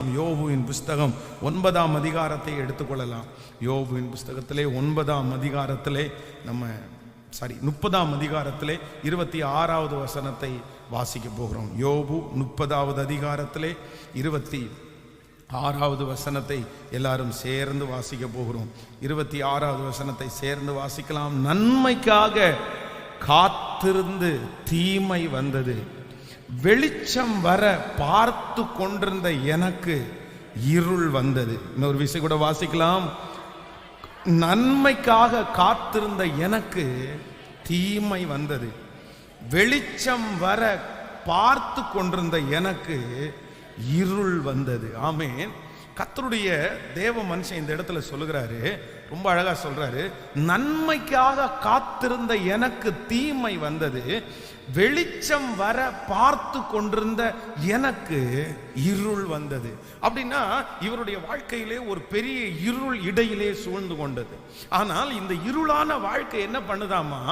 யோபுவின் புஸ்தகம் 9ஆம் அதிகாரத்தை எடுத்துக்கொள்ளலாம். யோபுவின் புஸ்தகத்திலே 9ஆம் அதிகாரத்திலே 30ஆம் அதிகாரத்திலே 26வது வசனத்தை வாசிக்க போகிறோம். யோபு 30வது அதிகாரத்திலே 26வது வசனத்தை எல்லாரும் சேர்ந்து வாசிக்க போகிறோம். 26வது வசனத்தை சேர்ந்து வாசிக்கலாம். நன்மைக்காக காத்திருந்து தீமை வந்தது, வெளிச்சம் வர பார்த்து கொண்டிருந்த எனக்கு இருள் வந்தது. இன்னொரு விஷயம் கூட வாசிக்கலாம். நன்மைக்காக காத்திருந்த எனக்கு தீமை வந்தது, வெளிச்சம் வர பார்த்து கொண்டிருந்த எனக்கு இருள் வந்தது. ஆமென். கர்த்தருடைய தேவ மனுஷன் இந்த இடத்துல சொல்லுகிறாரு, ரொம்ப அழகா சொல்றாரு. நன்மைக்காக காத்திருந்த எனக்கு தீமை வந்தது, வெளிச்சம் வர பார்த்து கொண்டிருந்த எனக்கு இருள் வந்தது. அப்படின்னா இவருடைய வாழ்க்கையிலே ஒரு பெரிய இருள் இடையிலே சூழ்ந்து கொண்டது. ஆனால் இந்த இருளான வாழ்க்கை என்ன பண்ணுதாமா,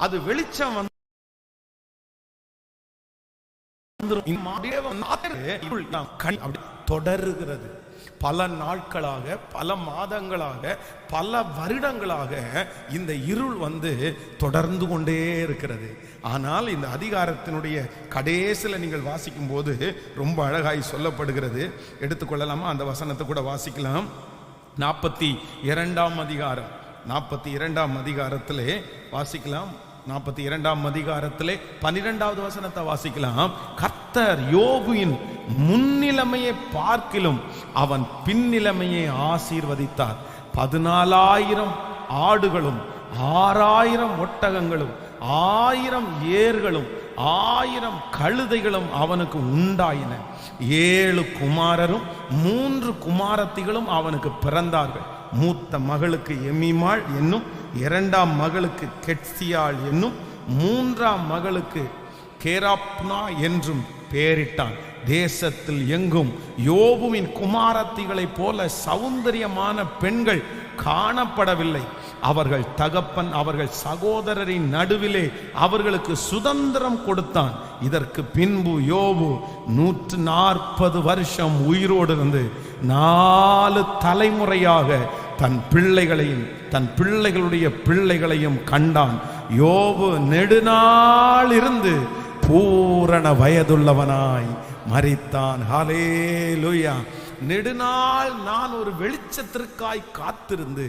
அது வெளிச்சம் வந்து தொடருகிறது. பல நாட்களாக, பல மாதங்களாக, பல வருடங்களாக இந்த இருள் வந்து தொடர்ந்து கொண்டே இருக்கிறது. ஆனால் இந்த அதிகாரத்தினுடைய கடைசியில் நீங்கள் வாசிக்கும் போது ரொம்ப அழகாய் சொல்லப்படுகிறது. எடுத்துக்கொள்ளலாமா? அந்த வசனத்தை கூட வாசிக்கலாம். 42ஆம் அதிகாரம், 42ஆம் அதிகாரத்திலே வாசிக்கலாம். 42ஆம் அதிகாரத்திலே 12வது வசனத்தை வாசிக்கலாம். கர்த்தர் யோபுவின் முன்னிலைமையை பார்க்கிலும் அவன் பின்னிலைமையை ஆசீர்வதித்தார். 14,000 ஆடுகளும் 6,000 ஒட்டகங்களும் 1000 ஏர்களும் 1000 கழுதைகளும் அவனுக்கு உண்டாயின. 7 குமாரரும் 3 குமாரத்திகளும் அவனுக்கு பிறந்தார்கள். மூத்த மகளுக்கு எமிமாள் என்னும், 2ஆம் மகளுக்கு கெட்சியாள் என்னும், 3ஆம் மகளுக்கு கேராப்னா என்றும் பெயரிட்டான். தேசத்தில் எங்கும் யோபுவின் குமாரத்திகளைப் போல சௌந்தரியமான பெண்கள் காணப்படவில்லை. அவர்கள் தகப்பன் அவர்கள் சகோதரரின் நடுவிலே அவர்களுக்கு சுதந்திரம் கொடுத்தான். இதற்கு பின்பு யோபு 140 வருஷம் உயிரோடு இருந்து 4 தலைமுறையாக தன் பிள்ளைகளையும் தன் பிள்ளைகளுடைய பிள்ளைகளையும் கண்டான். யோபு நெடுநாள் இருந்து பூரண வயதுள்ளவனாய் மரித்தான். ஹல்லேலூயா. நெடுநாள் நான் ஒரு வெளிச்சத்திற்காய் காத்திருந்து,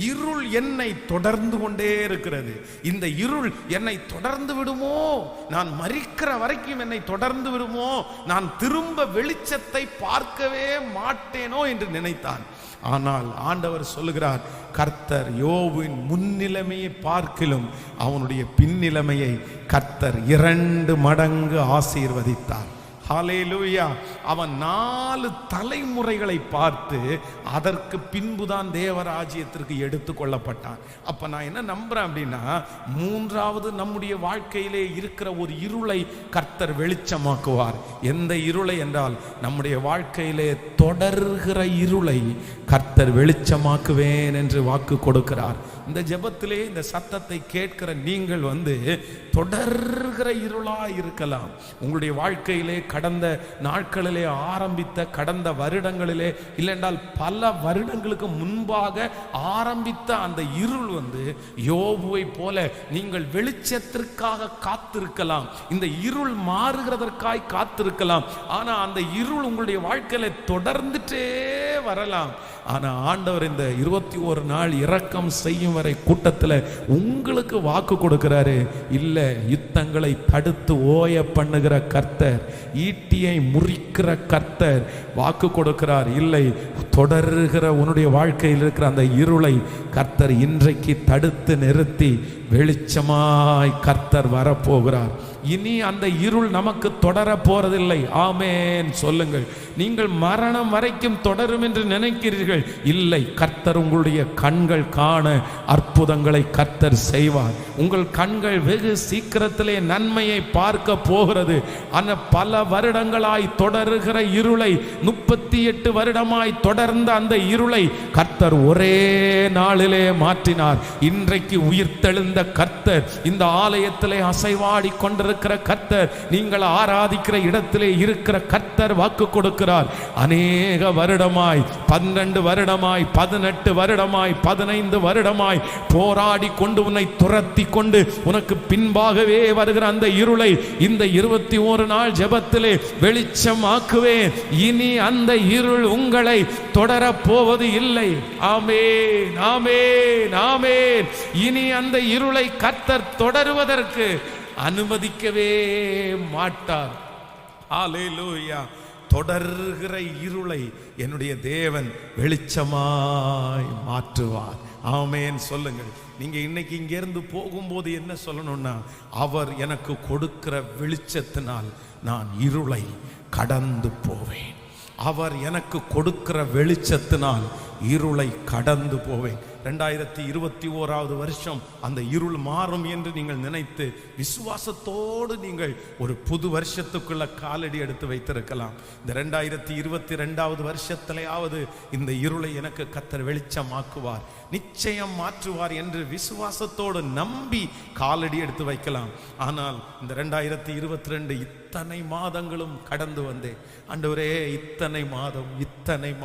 இருள் என்னை தொடர்ந்து கொண்டே இருக்கிறது. இந்த இருள் என்னை தொடர்ந்து விடுமோ, நான் மரிக்கிற வரைக்கும் என்னை தொடர்ந்து விடுமோ, நான் திரும்ப வெளிச்சத்தை பார்க்கவே மாட்டேனோ என்று நினைத்தான். ஆனால் ஆண்டவர் சொல்லுகிறார், கர்த்தர் யோபுவின் முன்னிலைமையை பார்க்கிலும் அவனுடைய பின்னிலைமையை கர்த்தர் 2 மடங்கு ஆசீர்வதித்தார். ஹல்லேலூயா. அவன் 4 தலைமுறைகளை பார்த்து அதற்கு பின்புதான் தேவராஜ்யத்திற்கு எடுத்து கொள்ளப்பட்டான். அப்ப நான் என்ன நம்புறேன் அப்படின்னா, 3வது நம்முடைய வாழ்க்கையிலே இருக்கிற ஒரு இருளை கர்த்தர் வெளிச்சமாக்குவார். எந்த இருளை என்றால், நம்முடைய வாழ்க்கையிலே தொடர்கிற இருளை கர்த்தர் வெளிச்சமாக்குவேன் என்று வாக்கு கொடுக்கிறார். இந்த ஜெபத்திலே இந்த சத்தத்தை கேட்கிற நீங்கள் வந்து தொடர்கிற இருளா இருக்கலாம். உங்களுடைய வாழ்க்கையிலே கடந்த நாட்களிலே ஆரம்பித்த, கடந்த வருடங்களிலே இல்லைன்றால் பல வருடங்களுக்கு முன்பாக ஆரம்பித்த அந்த இருள் வந்து யோபுவை போல நீங்கள் வெளிச்சத்திற்காக காத்திருக்கலாம். இந்த இருள் மாறுகிறதற்காய் காத்திருக்கலாம். ஆனா அந்த இருள் உங்களுடைய வாழ்க்கையில தொடர்ந்துட்டே வரலாம். ஆனா ஆண்டவர் இந்த 21 நாள் இரக்கம் செய்யும் வரை கூட்டத்தில் உங்களுக்கு வாக்கு கொடுக்கிறாரு. இல்ல, யுத்தங்களை தடுத்து ஓய பண்ணுகிற கர்த்தர், ஈட்டியை முறிக்கிற கர்த்தர் வாக்கு கொடுக்கிறார். இல்லை, தொடர்கிற உன்னுடைய வாழ்க்கையில் இருக்கிற அந்த இருளை கர்த்தர் இன்றைக்கு தடுத்து நிறுத்தி வெளிச்சமாய் கர்த்தர் வரப்போகிறார். இனி அந்த இருள் நமக்கு தொடர போறதில்லை. ஆமென் சொல்லுங்கள். நீங்கள் மரணம் வரைக்கும் தொடரும் என்று நினைக்கிறீர்கள். இல்லை, கர்த்தர் உங்களுடைய கண்கள் காண அற்புதங்களை கர்த்தர் செய்வார். உங்கள் கண்கள் வெகு சீக்கிரத்திலே நன்மையை பார்க்க போகிறது. அந்த பல வருடங்களாய் தொடருகிற இருளை, 38 வருடமாய் தொடர்ந்த அந்த இருளை கர்த்தர் ஒரே நாளிலே மாற்றினார். இன்றைக்கு உயிர்த்தெழுந்த கர்த்தர் இந்த ஆலயத்திலே அசைவாடி கொண்டிருக்கிறார். இருக்கிற கர்த்தர், நீங்கள் ஆராதிக்கிற இடத்திலே இருக்கிற கர்த்தர் வாக்கு கொடுக்கிறார். அநேக வருடமாய், 12 வருடமாய், 18 வருடமாய், 15 வருடமாய் போராடி கொண்டு உன்னை துரத்தி கொண்டு உனக்கு பின்பாகவே வருகிற அந்த இருளை இந்த 21 நாள் ஜெபத்திலே வெளிச்சமாக்குவேன். இனி அந்த இருள் உங்களை தொடரப் போவது இல்லை. ஆமென், ஆமென், ஆமென். இனி அந்த இருளை கர்த்தர் தொடருவதற்கு அனுமதிக்கவே மாட்டார். ஹல்லேலூயா. தொடர்கிற இருளை என்னுடைய தேவன் வெளிச்சமாய் மாற்றுவார். ஆமென் சொல்லுங்கள். நீங்க இன்னைக்கு இங்கிருந்து போகும்போது என்ன சொல்லணும்னா, அவர் எனக்கு கொடுக்கிற வெளிச்சத்தினால் நான் இருளை கடந்து போவேன். அவர் எனக்கு கொடுக்கிற வெளிச்சத்தினால் இருளை கடந்து போவேன். 2021 வருஷம் அந்த இருள் மாறும் என்று நீங்கள் நினைத்து விசுவாசத்தோடு நீங்கள் ஒரு புது வருஷத்துக்குள்ள காலடி எடுத்து வைத்திருக்கலாம். இந்த 2022 வருஷத்திலேயாவது இந்த இருளை எனக்கு கர்த்தர் வெளிச்சமாக்குவார், நிச்சயம் மாற்றுவார் என்று விசுவாசத்தோடு நம்பி காலடி எடுத்து வைக்கலாம். ஆனால் இந்த 2022 இத்தனை மாதங்களும் கடந்து வந்தேன். ஆண்டவரே, இத்தனை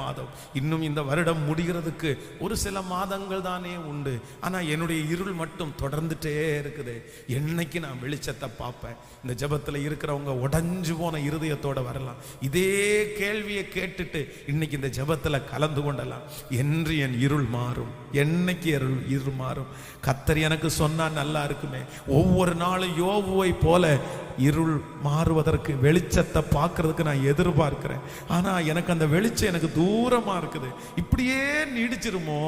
மாதம் இன்னும் இந்த வருடம் முடிகிறதுக்கு ஒரு சில மாதங்கள் தானே உண்டு. ஆனா என்னுடைய இருள் மட்டும் தொடர்ந்துட்டே இருக்குது. என்னைக்கு நான் வெளிச்சத்தை பார்ப்பேன்? இந்த ஜெபத்தில் இருக்கிறவங்க உடைஞ்சு போன இருதயத்தோட வரலாம். இதே கேள்வியை கேட்டுட்டு இன்னைக்கு இந்த ஜெபத்தில் கலந்து கொண்டலாம். என்று என் இருள் மாறும், என்னைக்கு இருள் மாறும்? கர்த்தர் எனக்கு சொன்னா நல்லா இருக்குமே. ஒவ்வொரு நாளும் யோபுவை போல இருள் மாறுவதற்கு, வெளிச்சத்தை பார்க்கறதுக்கு நான் எதிர்பார்க்கிறேன். ஆனா எனக்கு அந்த வெளிச்சம் எனக்கு தூரமா இருக்குது. இப்படியே நீடிச்சிருமோ?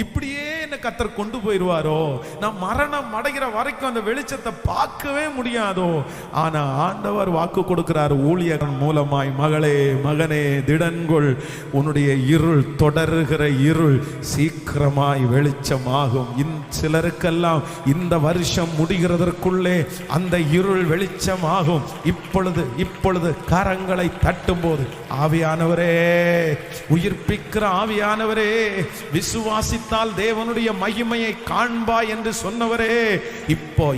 இப்படியே என்ன கர்த்தர் கொண்டு போயிடுவாரோ? நான் மரணம் அடைகிற வரைக்கும் அந்த வெளிச்சத்தை பார்க்கவே முடியாதோ? ஆனா ஆண்டவர் வாக்கு கொடுக்கிறார் ஊழியர்கள் மூலமாய், மகளே மகனே திடன்கொள், உன்னுடைய இருள், தொடர்கிற இருள் சீக்கிரமாய் வெளிச்சமாகும். சிலருக்கெல்லாம் இந்த வருஷம் முடிகிறதற்குள்ளே அந்த இருள் வெளிச்சமாகும். இப்பொழுது கரங்களை தட்டும் போது, ஆவியானவரே, உயிர்ப்பிக்கிற ஆவியானவரே, விசுவாசித்தால் தேவனுடைய மகிமையை காண்பாய் என்று சொன்னவரே,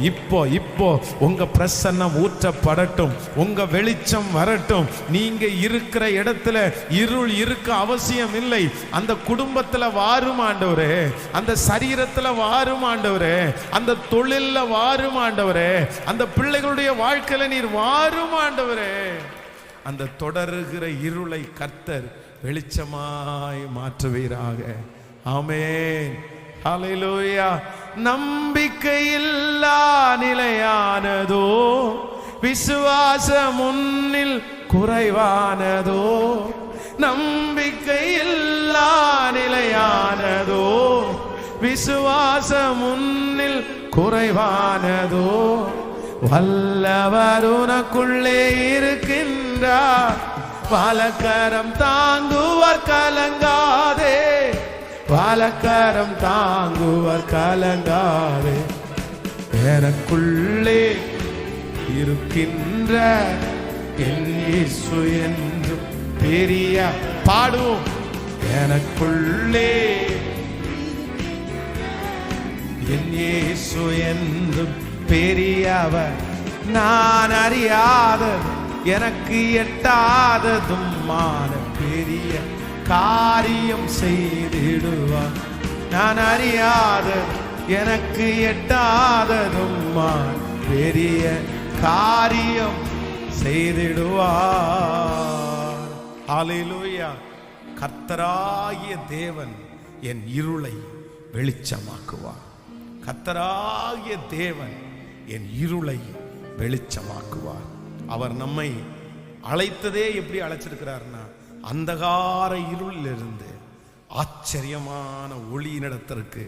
இப்போ உங்க பிரசன்னம் ஊற்றப்படட்டும், உங்க வெளிச்சம் வரட்டும். நீங்க இருக்கிற இடத்துல இருள் இருக்க அவசியம் இல்லை. அந்த குடும்பத்துல வாரும் ஆண்டவரே, அந்த சரீரத்துல வாரும் ஆண்டவரே, அந்த தொழில்ல வாரும் ஆண்டவரே, அந்த பிள்ளைகளுடைய வாழ்க்கையில நீர் வாரும் ஆண்டவரே. அந்த தொடருகிற இருளை கர்த்தர் வெளிச்சமாய் மாற்றுவீராக. ஆமென், ஹல்லேலூயா. நம்பிக்கையில்லா நிலையானதோ, விசுவாசம் முன்னில் குறைவானதோ. நம்பிக்கையில்லா நிலையானதோ, விசுவாசம் முன்னில் குறைவானதோ. வல்லவர் உனக்குள்ளே இருக்கின்றார், வலக்கரம் தாங்குவர் கலங்காதே, வலக்கரம் தாங்குவர் கலங்காதே. எனக்குள்ளே இருக்கின்ற என் இயேசு என்றும் பெரிய, பாடுவோம். எனக்குள்ளே என் இயேசு என்றும் பெரியவர், நான் அறியாதது எனக்கு எட்டாததுமான பெரிய காரியம் செய்திடுவார். நான் அறியாதது எனக்கு எட்டாததுமான பெரிய காரியம் செய்திடுவார். ஹல்லேலூயா. கர்த்தராகிய தேவன் என் இருளை வெளிச்சமாக்குவார். கர்த்தராகிய தேவன் என் இருளை வெளிச்சமாக்குவார். அவர் நம்மை அழைத்ததே எப்படி அழைச்சிருக்கிறார்னா, அந்தகார இருளிலிருந்து ஆச்சரியமான ஒளியினிடத்திற்கு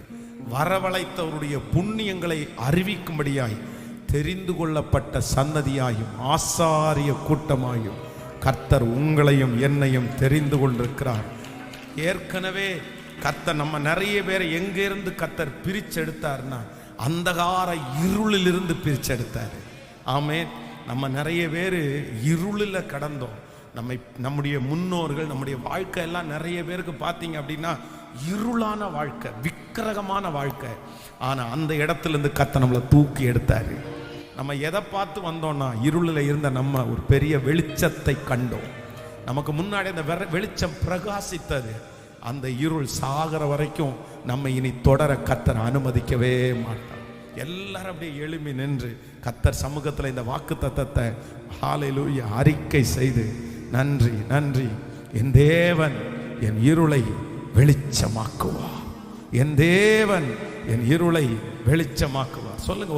வரவழைத்தவருடைய புண்ணியங்களை அறிவிக்கும்படியாய் தெரிந்து கொள்ளப்பட்ட சன்னதியாயும் ஆசாரிய கூட்டமாயும் கர்த்தர் உங்களையும் என்னையும் தெரிந்து கொண்டிருக்கிறார். ஏற்கனவே கர்த்தர் நம்ம நிறைய பேரை எங்கிருந்து கர்த்தர் பிரிச்செடுத்தார்னா, அந்தகார இருளிலிருந்து பிரிச்செடுத்தார். ஆமென். நம்ம நிறைய பேர் இருளில் கடந்தோம். நம்முடைய முன்னோர்கள், நம்முடைய வாழ்க்கை எல்லாம் நிறைய பேருக்கு பார்த்தீங்க அப்படின்னா இருளான வாழ்க்கை, விக்கிரகமான வாழ்க்கை. ஆனால் அந்த இடத்துலேருந்து கர்த்தர் நம்மளை தூக்கி எடுத்தார். நம்ம எதை பார்த்து வந்தோம்னா, இருளில் இருந்த நம்ம ஒரு பெரிய வெளிச்சத்தை கண்டோம். நமக்கு முன்னாடி அந்த வெளிச்சம் பிரகாசித்தது. அந்த இருள் சாகிற வரைக்கும் நம்ம இனி தொடர கர்த்தர் அனுமதிக்கவே மாட்டார். எல்லாரும் அப்படியே எழும்பி நின்று கர்த்தர் சமூகத்தில் இந்த வாக்கு தத்தத்தை ஹல்லேலூயா அறிக்கை செய்து, நன்றி நன்றி, என் தேவன் என் இருளை வெளிச்சமாக்குவா, என் தேவன் என் இருளை வெளிச்சமாக்குவா. சொல்லுங்க,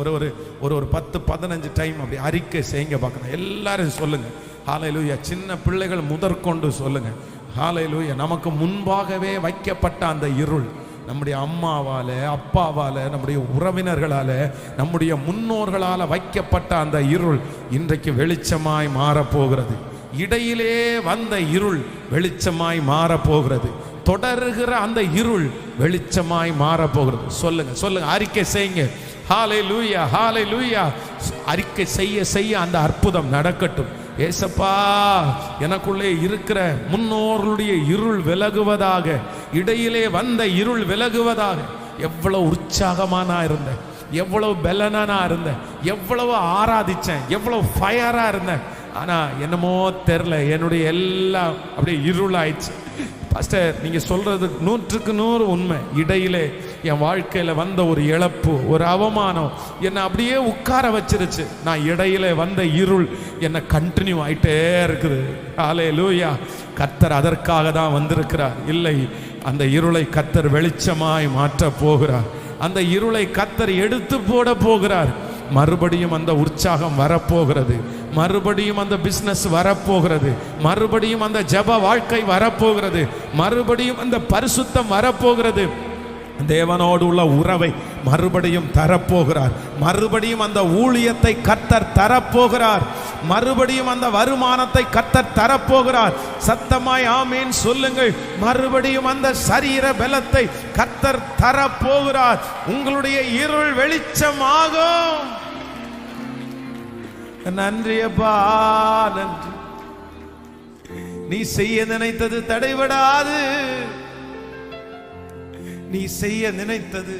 ஒரு 10-15 டைம் அப்படி அறிக்கை செய்யுங்க பார்க்கணும். எல்லாரும் சொல்லுங்க ஹல்லேலூயா. சின்ன பிள்ளைகள் முதற்கொண்டு சொல்லுங்க ஹல்லேலூயா. நமக்கு முன்பாகவே வைக்கப்பட்ட அந்த இருள், நம்முடைய அம்மாவால, அப்பாவால, நம்முடைய உறவினர்களால, நம்முடைய முன்னோர்களால வைக்கப்பட்ட அந்த இருள் இன்றைக்கு வெளிச்சமாய் மாறப்போகிறது. இடையிலே வந்த இருள் வெளிச்சமாய் மாறப்போகிறது. தொடர்கிற அந்த இருள் வெளிச்சமாய் மாறப்போகிறது. சொல்லுங்க சொல்லுங்க, அறிக்கை செய்யுங்க. ஹல்லேலூயா ஹல்லேலூயா. அறிக்கை செய்ய செய்ய அந்த அற்புதம் நடக்கட்டும். ஏசப்பா, எனக்குள்ளே இருக்கிற முன்னோர்களுடைய இருள் விலகுவதாக, இடையிலே வந்த இருள் விலகுவதாக. எவ்வளவு உற்சாகமா நான் இருந்தேன், எவ்வளவு பலனா நான் இருந்தேன், எவ்வளவு ஆராதிச்சேன், எவ்வளவு ஃபயரா இருந்தேன். ஆனா என்னமோ தெரியல, என்னுடைய எல்லாம் அப்படியே இருளாயிடுச்சு. பாஸ்டர், நீங்க சொல்றது 100க்கு 100 உண்மை. இடையிலே என் வாழ்க்கையில வந்த ஒரு இழப்பு, ஒரு அவமானம் என்னை அப்படியே உட்கார வச்சிருச்சு. நான் இடையில வந்த இருள் என்னை கண்டினியூ ஆயிட்டே இருக்குது. ஹல்லேலூயா. கர்த்தர் அதற்காக தான் வந்திருக்கிறார். இல்லை, அந்த இருளை கர்த்தர் வெளிச்சமாய் மாற்ற போகிறார். அந்த இருளை கர்த்தர் எடுத்து போட போகிறார். மறுபடியும் அந்த உற்சாகம் வரப்போகிறது. மறுபடியும் அந்த பிசினஸ் வரப்போகிறது. மறுபடியும் அந்த ஜெப வாழ்க்கை வரப்போகிறது. மறுபடியும் அந்த பரிசுத்தம் வரப்போகிறது. தேவனோடு உள்ள உறவை மறுபடியும் தரப்போகிறார். மறுபடியும் அந்த ஊழியத்தை கர்த்தர் தரப்போகிறார். மறுபடியும் அந்த வருமானத்தை கர்த்தர் தரப்போகிறார். சத்தமாய் ஆமீன் சொல்லுங்கள். மறுபடியும் அந்த சரீர பலத்தை கர்த்தர் தரப்போகிறார். உங்களுடைய இருள் வெளிச்சமாகும். நன்றி அப்பா, நன்றி. நீ செய்ய நினைத்தது தடைபடாது. நீ செய்ய நினைத்தது,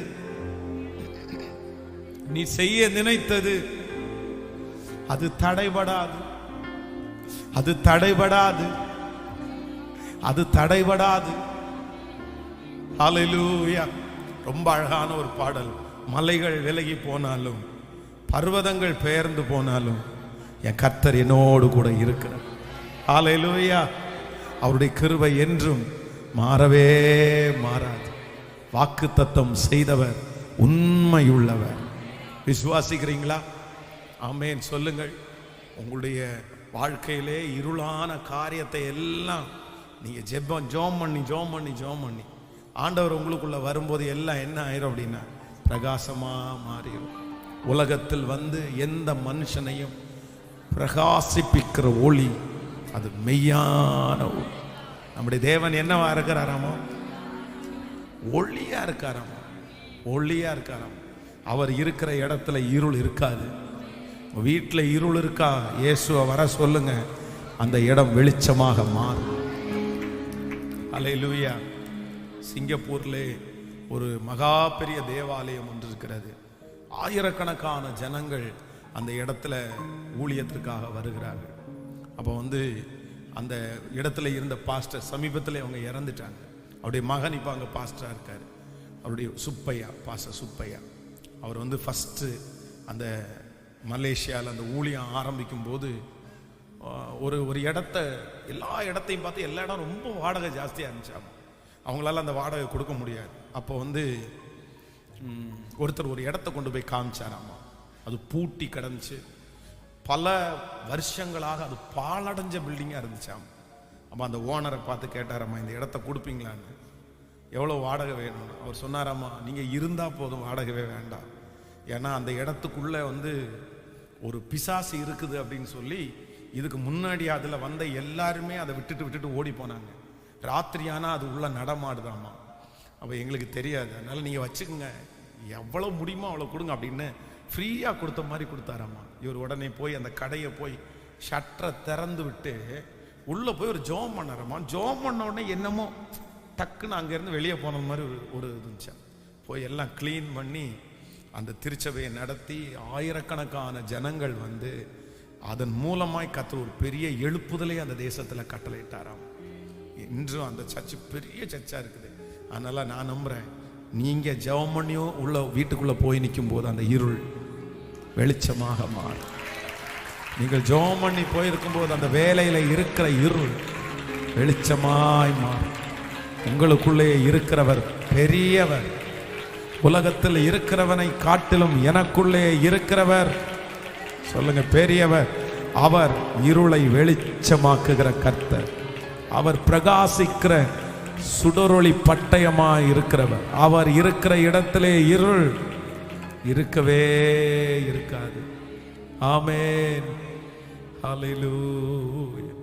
நீ செய்ய நினைத்தது அது தடைபடாது. அது தடைபடாது. அது தடைபடாது. ஹல்லேலூயா. ரொம்ப அழகான ஒரு பாடல். மலைகள் விலகி போனாலும், பர்வதங்கள் பெயர்ந்து போனாலும், என் கர்த்தர் என்னோடு கூட இருக்கிறார். ஹல்லேலூயா. அவருடைய கிருபை என்றும் மாறவே மாறாது. வாக்குத்தத்தம் செய்தவர் உண்மையுள்ளவர். விசுவாசிக்கிறீங்களா? ஆமென் சொல்லுங்கள். உங்களுடைய வாழ்க்கையிலே இருளான காரியத்தை எல்லாம் நீங்க ஜெபம் பண்ணி ஆண்டவர் உங்களுக்குள்ள வரும்போது எல்லாம் என்ன ஆயிரும் அப்படின்னா பிரகாசமா மாறிடும். உலகத்தில் வந்து எந்த மனுஷனையும் பிரகாசிப்பிக்கிற ஒளி அது மெய்யான ஒளி. நம்முடைய தேவன் என்னவா இருக்கிறாராமோ? ஒளியா இருக்காராம். ஒளியா இருக்காராம். அவர் இருக்கிற இடத்துல இருள் இருக்காது. வீட்டில் இருள் இருக்கா, இயேசுவை வர சொல்லுங்க, அந்த இடம் வெளிச்சமாக மாறும். ஹல்லேலூயா. சிங்கப்பூர்ல ஒரு மகா பெரிய தேவாலயம் ஒன்று இருக்கிறது. ஆயிரக்கணக்கான ஜனங்கள் அந்த இடத்துல ஊழியத்திற்காக வருகிறார்கள். அப்போ வந்து அந்த இடத்துல இருந்த பாஸ்டர் சமீபத்தில் அவங்க இறந்துட்டாங்க. அவருடைய மகன் இப்போ அங்கே பாஸ்டராக இருக்கார். அவருடைய சுப்பையா, பாஸ்டர் சுப்பையா. அவர் வந்து ஃபஸ்ட்டு அந்த மலேசியாவில் அந்த ஊழியம் ஆரம்பிக்கும் போது ஒரு இடத்த, எல்லா இடத்தையும் பார்த்து எல்லா இடம் ரொம்ப வாடகை ஜாஸ்தியாக இருந்துச்சு. அவங்களால அந்த வாடகை கொடுக்க முடியாது. அப்போ வந்து ஒருத்தர் ஒரு இடத்த கொண்டு போய் காமிச்சாராமா. அது பூட்டி கிடந்துச்சு. பல வருஷங்களாக அது பாழடைஞ்ச பில்டிங்காக இருந்துச்சாம். அப்போ அந்த ஓனரை பார்த்து கேட்டாராம்மா, இந்த இடத்த கொடுப்பீங்களான்னு. எவ்வளோ வாடகை வேணும்? அவர் சொன்னாராம்மா, நீங்கள் இருந்தால் போதும், வாடகைவே வேண்டாம். ஏன்னா அந்த இடத்துக்குள்ளே வந்து ஒரு பிசாசு இருக்குது அப்படின்னு சொல்லி இதுக்கு முன்னாடி அதில் வந்த எல்லாருமே அதை விட்டுட்டு ஓடி போனாங்க. ராத்திரியானா அது உள்ள நடமாடுதாம்மா. அப்போ எங்களுக்கு தெரியாது, அதனால் நீங்கள் வச்சுக்கோங்க, எவ்வளோ முடியுமோ அவ்வளோ கொடுங்க அப்படின்னு ஃப்ரீயாக கொடுத்த மாதிரி கொடுத்தாராம்மா. இவர் உடனே போய் அந்த கடையை போய் ஷட்டரை திறந்து விட்டு உள்ளே போய் ஒரு ஜோம் பண்ணாராம்மா. ஜோம் பண்ண உடனே என்னமோ டக்குன்னு அங்கேருந்து வெளியே போன மாதிரி ஒரு இது இருந்துச்சா. போய் எல்லாம் க்ளீன் பண்ணி அந்த திருச்சபையை நடத்தி ஆயிரக்கணக்கான ஜனங்கள் வந்து அதன் மூலமாய் கர்த்தர் ஒரு பெரிய எழுப்புதலை அந்த தேசத்தில் கட்டளையிட்டாராம். இன்றும் அந்த சர்ச்சு பெரிய சர்ச்சா இருக்குது. அதனால நான் நம்புறேன், நீங்க ஜெபம் பண்ணியோ உள்ள வீட்டுக்குள்ள போய் நிற்கும் போது அந்த இருள் வெளிச்சமாக மாறும். நீங்கள் ஜெபம் பண்ணி போயிருக்கும் போது அந்த வேலையில இருக்கிற இருள் வெளிச்சமாய் மாறும். உங்களுக்குள்ளே இருக்கிறவர் பெரியவர். உலகத்தில் இருக்கிறவனை காட்டிலும் எனக்குள்ளே இருக்கிறவர், சொல்லுங்க, பெரியவர். அவர் இருளை வெளிச்சமாக்குகிற கர்த்தர். அவர் பிரகாசிக்கிற சுடரொளி பட்டயமாய் இருக்கிறவர். அவர் இருக்கிற இடத்திலே இருள் இருக்கவே இருக்காது. ஆமென். ஹல்லேலூயா.